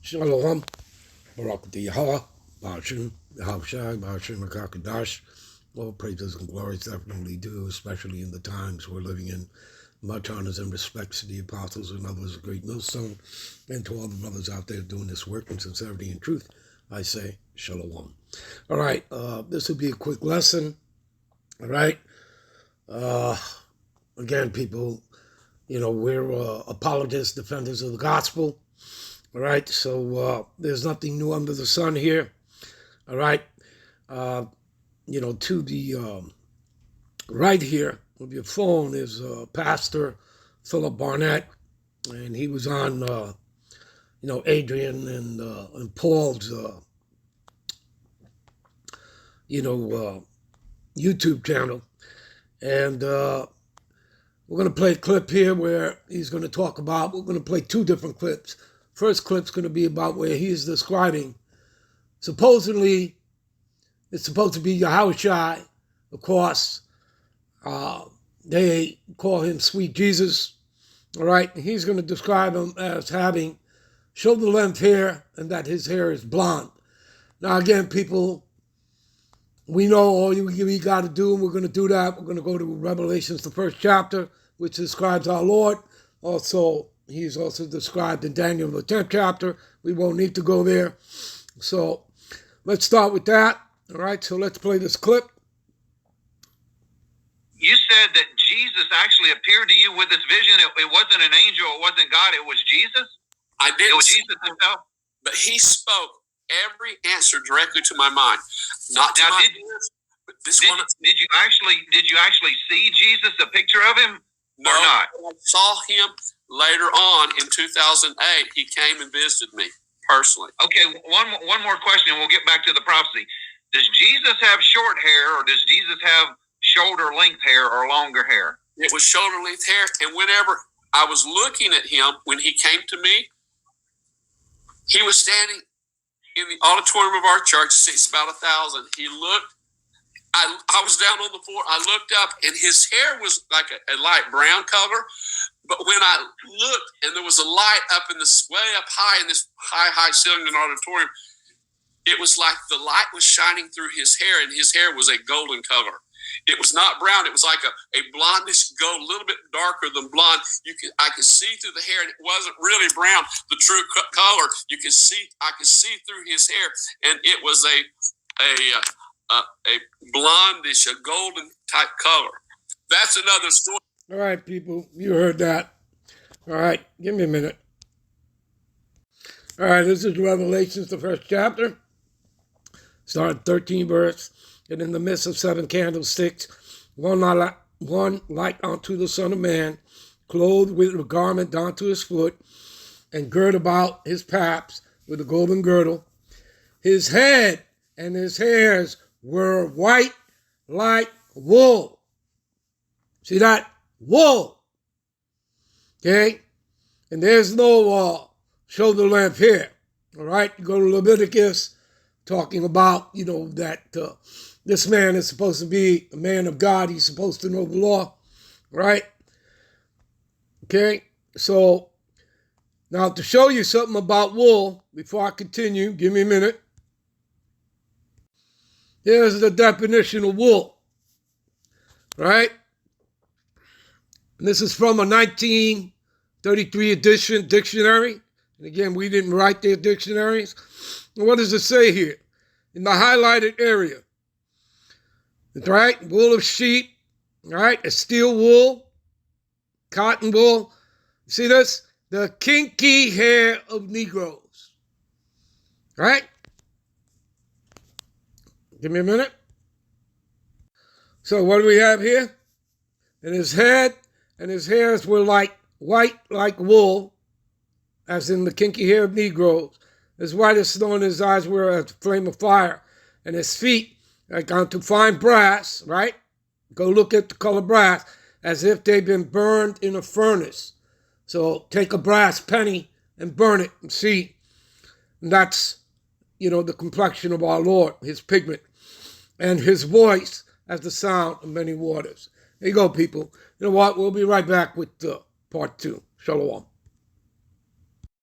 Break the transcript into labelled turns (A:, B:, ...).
A: Shalom, Barakati Yahweh, Bashim, Yahushai, Bashim, Rakakadash. All praises and glories definitely due, especially in the times we're living in. Much honors and respects to the apostles and others of great millstone, and to all the brothers out there doing this work in sincerity and truth. I say Shalom. All right, this will be a quick lesson. All right. Again, people, we're apologists, defenders of the gospel. All right, so there's nothing new under the sun here. All right, to the right here of your phone is Pastor Philip Barnett, and he was on, Adrian and Paul's, YouTube channel, and we're going to play a clip here where he's going to talk about. We're going to play two different clips. First clip's going to be about where he's describing, supposedly, it's supposed to be Yahushai. Of course, they call him Sweet Jesus. All right, he's going to describe him as having shoulder-length hair and that his hair is blonde. Now, again, people, we know all we got to do, and we're going to do that. We're going to go to Revelations, the first chapter, which describes our Lord. Also, he's also described in Daniel, the 10th chapter. We won't need to go there. So let's start with that. All right, so let's play this clip.
B: You said that Jesus actually appeared to you with this vision. It wasn't an angel. It wasn't God. It was Jesus.
C: I didn't.
B: It was Jesus himself.
C: But he spoke every answer directly to my mind. Not to
B: Now,
C: my
B: did you actually see Jesus, a picture of him,
C: no,
B: or not?
C: I saw him later on in 2008. He came and visited me personally.
B: Okay, one more question, and we'll get back to the prophecy. Does Jesus have short hair, or does Jesus have shoulder-length hair or longer hair?
C: It was shoulder-length hair, and whenever I was looking at him, when he came to me, he was standing in the auditorium of our church, seats about 1,000. He looked. I was down on the floor. I looked up, and his hair was like a light brown color. But when I looked, and there was a light up in this way up high in this high ceiling in the auditorium, it was like the light was shining through his hair, and his hair was a golden color. It was not brown. It was like a blondish gold, a little bit darker than blonde. I could see through the hair, and it wasn't really brown, the true color. I could see through his hair, and it was a blondish, a golden type color. That's another story.
A: All right, people, you heard that. All right, give me a minute. All right, this is Revelations, the first chapter. Start 13 verse. And in the midst of 7 candlesticks, one like unto the Son of Man, clothed with a garment down to his foot, and girt about his paps with a golden girdle. His head and his hairs were white like wool. See that? Wool. Okay? And there's no shoulder-length hair. All right? You go to Leviticus, talking about, that this man is supposed to be a man of God. He's supposed to know the law, right? Okay, so now to show you something about wool, before I continue, give me a minute. Here's the definition of wool, right? And this is from a 1933 edition dictionary. And again, we didn't write their dictionaries. And what does it say here? In the highlighted area, right? Wool of sheep, right? A steel wool, cotton wool. See this? The kinky hair of Negroes, right? Give me a minute. So what do we have here? And his head and his hairs were like white like wool, as in the kinky hair of Negroes. As white as snow, and his eyes were as a flame of fire, and his feet like unto fine brass, right? Go look at the color brass, as if they'd been burned in a furnace. So take a brass penny and burn it and see. And that's, the complexion of our Lord, his pigment. And his voice as the sound of many waters. There you go, people. You know what? We'll be right back with part 2. Shalom.